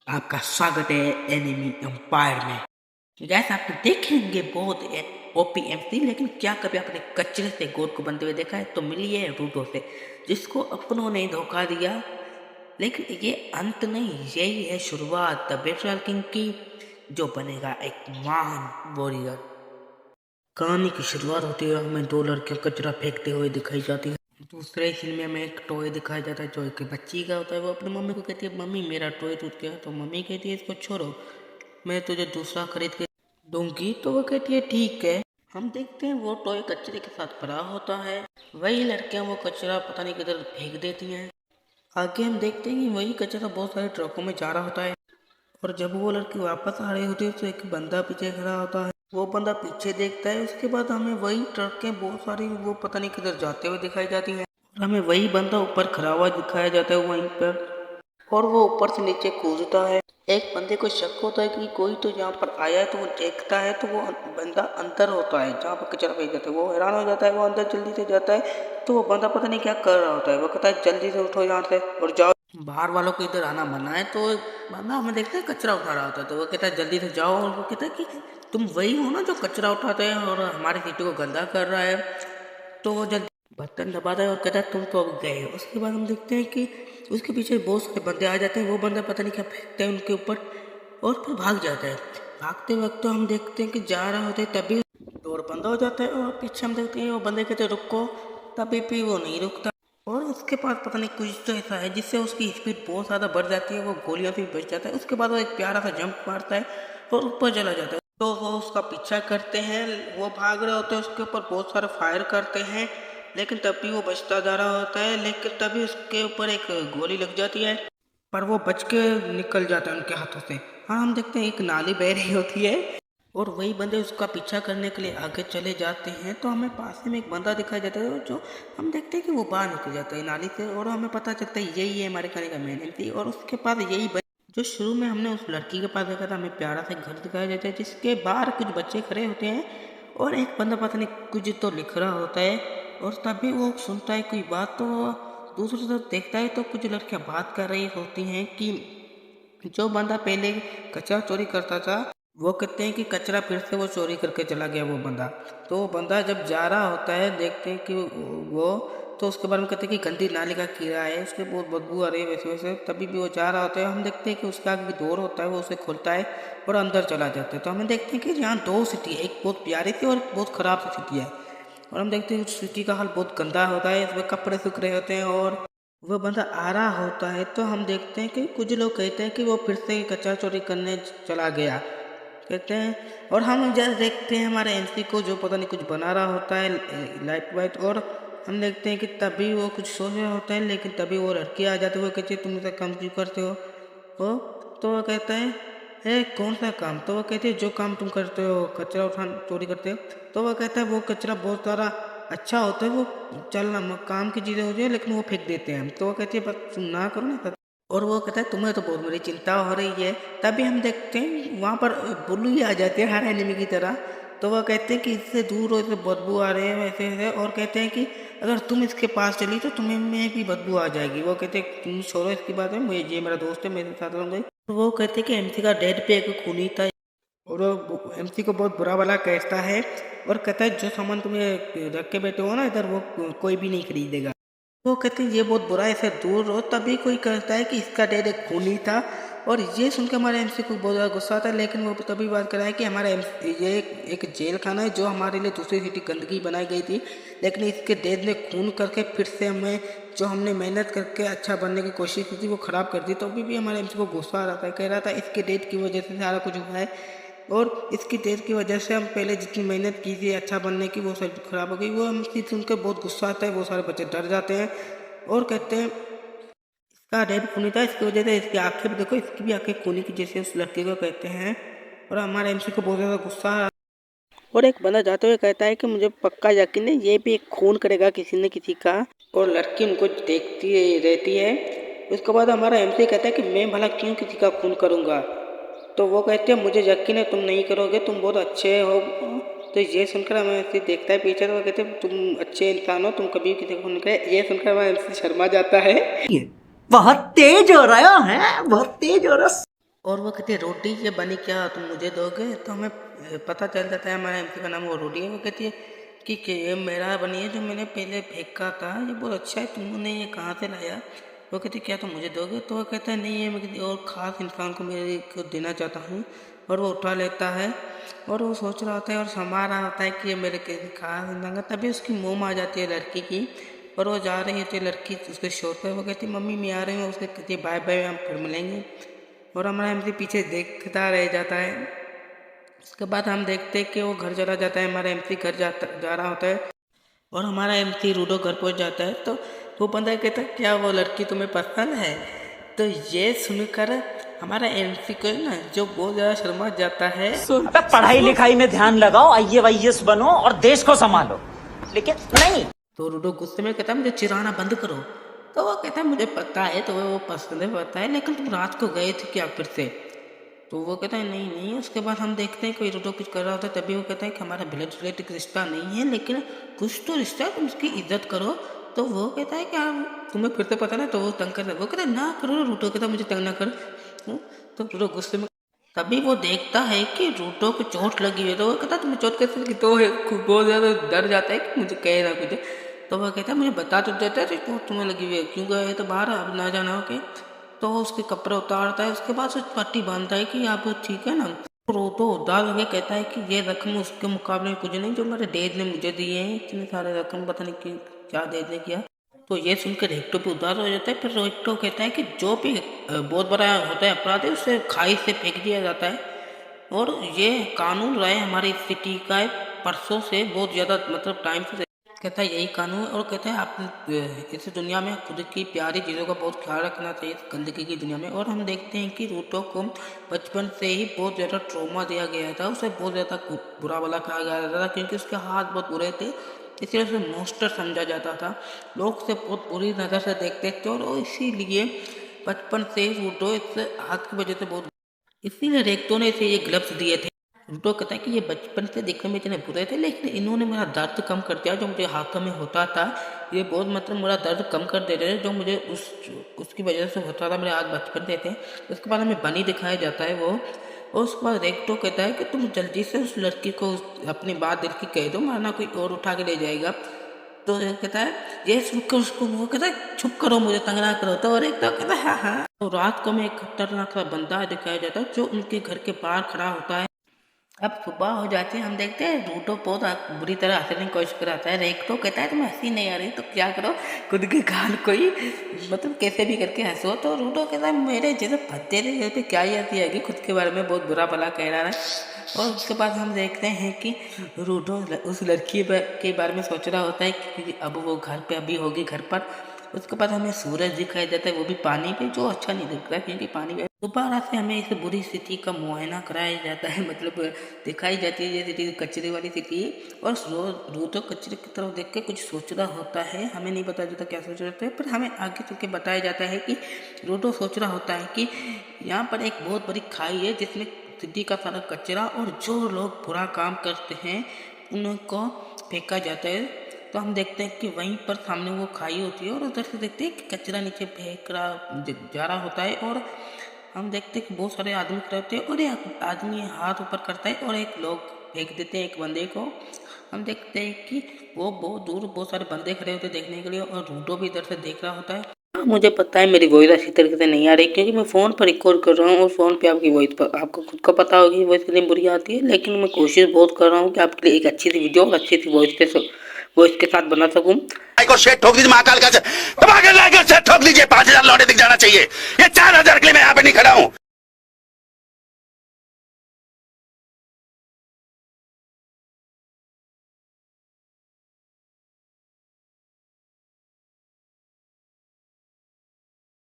आपका स्वागत है एनिमी एम्पायर में। गैस आप देखेंगे बहुत ओपीएमसी, लेकिन क्या कभी आपने कचरे से गोड को बनते हुए देखा है? तो मिली है रूडो से, जिसको अपनों ने धोखा दिया। लेकिन ये अंत नहीं, यही है शुरुआत द बेटरल किंग की, जो बनेगा एक महान वॉरियर। कहानी की शुरुआत होती है, हमें दो लड़कियां कचरा फेंकते हुए दिखाई जाती है। दूसरे सीन में हमें एक टॉय दिखाया जाता है जो एक बच्ची का होता है। वो अपनी मम्मी को कहती है, मम्मी मेरा टॉय टूट गया। तो मम्मी कहती है, इसको छोड़ो, मैं तुझे दूसरा खरीद के दूंगी। तो वो कहती है ठीक है। हम देखते हैं वो टॉय कचरे के साथ भरा होता है। वही लड़कियां वो कचरा पता नहीं किधर फेंक देती हैं। आगे हम देखते हैं कि वही कचरा बहुत सारे ट्रकों में जा रहा होता है, और जब वो लड़की वापस आ रही होती है तो एक बंदा पीछे खड़ा होता है। वो बंदा पीछे देखता है, उसके बाद हमें वही ट्रकें बहुत सारी वो पता नहीं किधर जाते हुए दिखाई जाती हैं, और हमें वही बंदा ऊपर खड़ा हुआ दिखाया जाता है वहीं पर, और वो ऊपर से नीचे कूदता है। एक बंदे को शक होता है कि कोई तो यहाँ पर आया है, तो वो देखता है तो वो बंदा अंदर होता है जहाँ पर कचरा फेंक जाता है। वो हैरान हो जाता है, वो अंदर जल्दी से जाता है, तो वो बंदा पता नहीं क्या कर रहा होता है। वो कहता है जल्दी से उठो यहाँ से और जाओ, बाहर वालों को इधर आना मना है। तो बंदा हमें देखते हैं कचरा उठा रहा होता है, तो वो कहता है जल्दी से जाओ, और वो कहता है कि तुम वही हो ना जो कचरा उठाते हैं और हमारी सिटी को गंदा कर रहा है। तो वो जल्दी बटन दबाता है और कहता है तुम तो अब गए। उसके बाद हम देखते हैं कि उसके पीछे बहुत सारे बंदे आ जाते हैं। वो बंदा पता नहीं क्या फेंकते हैं उनके ऊपर, और फिर भाग जाता है। भागते वक्त तो हम देखते हैं कि जा रहे होते तभी डोर बंद हो जाता है, और पीछे हम देखते हैं वो बंदे कहते हैं रुको, तभी भी वो नहीं रुकता, और उसके पास पता नहीं कुछ तो ऐसा है जिससे उसकी स्पीड बहुत ज़्यादा बढ़ जाती है। वो गोलियों से बच जाता है। उसके बाद वो एक प्यारा सा जंप मारता है और ऊपर चला जाता है। तो वो उसका पीछा करते हैं, वो भाग रहे होते हैं, उसके ऊपर बहुत सारे फायर करते हैं, लेकिन तब भी वो बचता जा रहा होता है। लेकिन तभी उसके ऊपर एक गोली लग जाती है, पर वो बच के निकल जाता है उनके हाथों से। हाँ, हम देखते हैं एक नाली बह रही होती है, और वही बंदे उसका पीछा करने के लिए आगे चले जाते हैं। तो हमें पास में एक बंदा दिखाई जाता है, जो हम देखते हैं कि वो बाहर निकल जाता है नाली से, और हमें पता चलता है यही है हमारे खाने का मेन एंट्री। और उसके पास यही जो शुरू में हमने उस लड़की के पास देखा था, हमें प्यारा सा घर दिखाया जाता है जिसके बाहर कुछ बच्चे खड़े होते हैं, और एक बंदा पता नहीं कुछ तो लिख रहा होता है। और तभी वो सुनता है कोई बात, तो वो दूसरी तरफ देखता है तो कुछ लड़कियां बात कर रही होती हैं कि जो बंदा पहले कचरा चोरी करता था, वो कहते हैं कि कचरा फिर से वो चोरी करके चला गया वो बंदा। तो वो बंदा जब जा रहा होता है, देखते हैं कि वो तो उसके बारे में कहते हैं कि गंदी नाली का कीड़ा है, उसके बहुत बदबू आ रही है वैसे वैसे। तभी भी वो जा रहा होता है। हम देखते हैं कि उसका आगे डोर होता है, वो उसे खोलता है और अंदर चला जाता है। तो हमें देखते हैं कि यहाँ दो सिटी है, एक बहुत प्यारी थी और एक बहुत ख़राब सी सिटी है। और हम देखते हैं कि सिटी का हाल बहुत गंदा होता है, इसमें कपड़े सूख रहे होते हैं, और वो बंदा आ रहा होता है। तो हम देखते हैं कि कुछ लोग कहते हैं कि वो फिर से कचरा चोरी करने चला गया, कहते हैं। और हम जस्ट देखते हैं हमारे एमसी को, जो पता नहीं कुछ बना रहा होता है लाइट वाइट, और हम देखते हैं कि तभी वो कुछ सोच रहा होता है, लेकिन तभी वो लड़की आ जाती है। वो कहती है तुम इसे काम क्यों करते हो? तो वो कहता है कौन सा काम? तो वो कहती है जो काम तुम करते हो, कचरा उठा चोरी करते हो। तो वो कहता है वो कचरा बहुत सारा अच्छा होता है, वो चलना काम की चीज़ें होती है, लेकिन वो फेंक देते हैं। तो वो कहती है बस तुम ना करो ना। और वो कहता है तुम्हें तो बहुत बड़ी चिंता हो रही है। तभी हम देखते हैं वहाँ पर बुल्लू ही आ जाते हैं हर एनिमी की तरह। तो वो कहते हैं कि इससे दूर हो, इससे बदबू आ रहे हैं वैसे वैसे, और कहते हैं कि अगर तुम इसके पास चली तो तुम्हें में भी बदबू आ जाएगी। वो कहते हैं तुम छोड़ो इसकी बात है, मुझे ये मेरा दोस्त है, मेरे साथ रहूँगा। तो वो कहते हैं कि एमसी का डेड पे एक खूनी था, और वो एमसी को बहुत बुरा वाला कहता है, और कहता है जो सामान तुम्हें रख के बैठे हो ना इधर, वो कोई भी नहीं खरीदेगा। वो कहते हैं ये बहुत बुरा है, इससे दूर रहो। तभी कोई कहता है कि इसका डैड एक खूनी था, और ये सुनकर हमारे एमसी को बहुत ज़्यादा गुस्सा आता है। लेकिन वो तभी बात कर रहा है कि हमारा ये एक जेल खाना है जो हमारे लिए दूसरी सिटी गंदगी बनाई गई थी, लेकिन इसके डैड ने खून करके फिर से हमें जो हमने मेहनत करके अच्छा बनने की कोशिश की थी वो ख़राब कर दी। तो अभी भी हमारे एमसी को गुस्सा आ रहा था, कह रहा था इसके डैड की वजह से सारा कुछ हुआ है, और इसकी डेथ की वजह से हम पहले जितनी मेहनत की थी अच्छा बनने की, वो सब खराब हो गई। वो हम चीज़ सुनकर बहुत गुस्सा आता है, वो सारे बच्चे डर जाते हैं और कहते हैं इसका डेथ खूनी था, इसकी वजह से इसकी आंखें भी देखो, इसकी भी आंखें खूनी की जैसे उस लड़के को कहते हैं। और हमारे एमसी को बहुत ज़्यादा गुस्सा आ, और एक बंदा जाते हुए कहता है कि मुझे पक्का यकीन है ये भी एक खून करेगा किसी न किसी का, और लड़की उनको देखती रहती है। उसके बाद हमारा एमसी कहता है कि मैं भला क्यों किसी का खून करूँगा? तो वो कहते हैं मुझे यकीन है तुम नहीं करोगे, तुम बहुत अच्छे हो। तो ये सुनकर हमें ऐसे देखता है पीछे, तो वो कहते हैं तुम अच्छे इंसान हो, तुम कभी किसी को नहीं करे। ये सुनकर हमारा एमसी शर्मा जाता है, बहुत तेज हो रहा है, बहुत तेज हो रहा है। और वो कहती है रोटी ये बनी क्या, तुम मुझे दोगे? तो हमें पता चल जाता है हमारे एमसी का नाम वो रोटी है। वो कहती है कि ये मेरा बनी है जो मैंने पहले फेंका था, ये बहुत अच्छा है, तुमने ये कहाँ से लाया? वो कहती क्या तुम मुझे दोगे? तो वो कहता है नहीं, है मैं किसी और ख़ास इंसान को मेरे को देना चाहता हूँ। और वो उठा लेता है और वो सोच रहा होता है और संभाल रहा होता है कि ये मेरे किसी खास इंसान का। तभी उसकी मोम आ जाती है लड़की की और वो जा रही होती है लड़की उसके शोर पर। वो कहती मम्मी मैं आ रही हूँ, उसके कहती बाय बाय, हम फिर मिलेंगे। और हमारा एमसी पीछे देखता रह जाता है। उसके बाद हम देखते हैं कि वो घर चला जाता है, हमारा एमसी घर जा रहा होता है और हमारा एमसी रूडो घर पहुंच जाता है। तो वो बंदा कहता है क्या वो लड़की तुम्हें पसंद है? तो ये सुनकर हमारा एमसी को ना जो बहुत ज़्यादा शर्मा जाता है। अबे पढ़ाई लिखाई में ध्यान लगाओ, आईएएस बनो और देश को संभालो, लेकिन नहीं। तो रूडो गुस्से में कहता है मुझे चिढ़ाना बंद करो। तो वो कहता है मुझे पता है तो वो पसंद है, पता है, लेकिन तुम रात को गए थे क्या फिर से? तो वो कहता है नहीं नहीं। उसके बाद हम देखते हैं कोई रूडो कुछ कर रहा होता है, तभी वो कहता है कि हमारा ब्लड रिलेटेड रिश्ता नहीं है, लेकिन कुछ तो रिश्ता है, तुम उसकी इज्जत करो। तो वो कहता है कि आप तुम्हें फिर से पता ना, तो वो तंग कर, वो कहता है ना करो। रूटो कहता है मुझे तंग ना कर। तो रूटो गुस्से में, तभी वो देखता है कि रूटो को चोट लगी है। तो वो कहता है तुम्हें चोट कैसे लगी? तो बहुत ज़्यादा डर जाता है कि मुझे कहे ना कुछ। तो वो कहता है मुझे बता तो देता है चोट तुम्हें लगी हुई है, क्यों गए तो बाहर, अब ना जाना हो के। तो वो उसके कपड़े उतारता है, उसके बाद उस पट्टी बांधता है कि आप ठीक है ना। तो उदास होकर कहता है कि ये रकम उसके मुकाबले में कुछ नहीं जो मेरे डैड ने मुझे दिए हैं, इतने सारे रकम, पता नहीं कि क्या डैड ने किया। तो ये सुनकर हेक्टो पे उदास हो जाता है। फिर हेक्टो कहता है कि जो भी बहुत बड़ा होता है अपराध है उसे खाई से फेंक दिया जाता है। और ये कानून रहा है हमारी सिटी का परसों से, बहुत ज़्यादा मतलब टाइम से कहता है यही कानून। और कहता है आप इस दुनिया में खुद की प्यारी चीज़ों का बहुत ख्याल रखना चाहिए इस गंदगी की दुनिया में। और हम देखते हैं कि रूटो को बचपन से ही बहुत ज़्यादा ट्रॉमा दिया गया था, उसे बहुत ज़्यादा बुरा भला कहा गया था क्योंकि उसके हाथ बहुत बुरे थे, इसलिए उसे मोस्टर समझा जाता था। लोग उसे बहुत बुरी नज़र से देखते थे और इसीलिए बचपन से रूटो इस हाथ की वजह से बहुत, इसीलिए रेक्टो ने इसे ये ग्लव्स दिए थे। रूटो कहता है कि ये बचपन से देखने में इतने बुरे थे, लेकिन इन्होंने मेरा दर्द कम कर दिया जो मुझे हाथों में होता था। ये बहुत मतलब मेरा दर्द कम कर दे रहे जो मुझे उसकी वजह से होता था, मेरे हाथ बचपन से थे। उसके बाद हमें बनी दिखाया जाता है वो। और उसके बाद रेक्टो कहता है कि तुम जल्दी से उस लड़की को अपनी बात दिल की कह दो, वरना कोई और उठा के ले जाएगा। तो ये कहता है ये सुनकर उसको वो कहता है चुप करो, मुझे तंग ना करो। तो एक तो कहता है हाँ हाँ। तो रात को हमें एक खतरनाक सा बंदा दिखाया जाता है जो उनके घर के बाहर खड़ा होता है। अब सुबह हो जाती है, हम देखते हैं रूटो बहुत बुरी तरह हंसने की कोशिश कराता है। रेक्टो कहता है तुम्हें हंसी नहीं आ रही तो क्या करो, खुद के गाल को ही मतलब कैसे भी करके हंसो। तो रूटो कहता है मेरे जैसे भत्ते रहे पे क्या ही हंसी आएगी, खुद के बारे में बहुत बुरा भला कह रहा है। और उसके बाद हम देखते हैं कि रूटो उस लड़की के बारे में सोच रहा होता है कि अब वो घर पे अभी होगी घर पर। उसके बाद हमें सूरज दिखाई देता है, वो भी पानी पे, जो अच्छा नहीं दिख रहा है क्योंकि पानी में दोबारा से हमें इस बुरी स्थिति का मुआयना कराया जाता है, मतलब दिखाई जाती है ये स्थिति कचरे वाली स्थिति। और रूटो कचरे की तरफ देख के कुछ सोच रहा होता है, हमें नहीं पता जाता क्या सोच रहा होता है, पर हमें आगे चल के बताया जाता है कि रूटो सोच रहा होता है कि यहाँ पर एक बहुत बड़ी खाई है जिसमें सिटी का सारा कचरा और जो लोग बुरा काम करते हैं उनको फेंका जाता है। तो हम देखते हैं कि वहीं पर सामने वो खाई होती है और उधर से देखते हैं कि कचरा नीचे फेंक रहा जा रहा होता है। और हम देखते हैं कि बहुत सारे आदमी खड़े होते हैं और एक आदमी हाथ ऊपर करता है और एक लोग फेंक देते हैं एक बंदे को। हम देखते हैं कि वो बहुत दूर बहुत सारे बंदे खड़े होते हैं देखने के लिए और रूटो भी इधर से देख रहा होता है। हाँ, मुझे पता है मेरी वॉइस अच्छी तरीके से नहीं आ रही क्योंकि मैं फ़ोन पर रिकॉर्ड कर रहा हूँ और फ़ोन पे आपकी वॉइस पर आपको खुद को पता होगी वॉइस कितनी बुरी आती है, लेकिन मैं कोशिश बहुत कर रहा हूँ कि आपके लिए एक अच्छी सी वीडियो और अच्छी सी वॉइस के साथ बना सकूँ। को शेट ठोक दीजिए, महाकाल का ठोक लीजिए, 5,000 लौटे दिख जाना चाहिए। ये 4,000 के लिए मैं यहाँ पे नहीं खड़ा हूँ।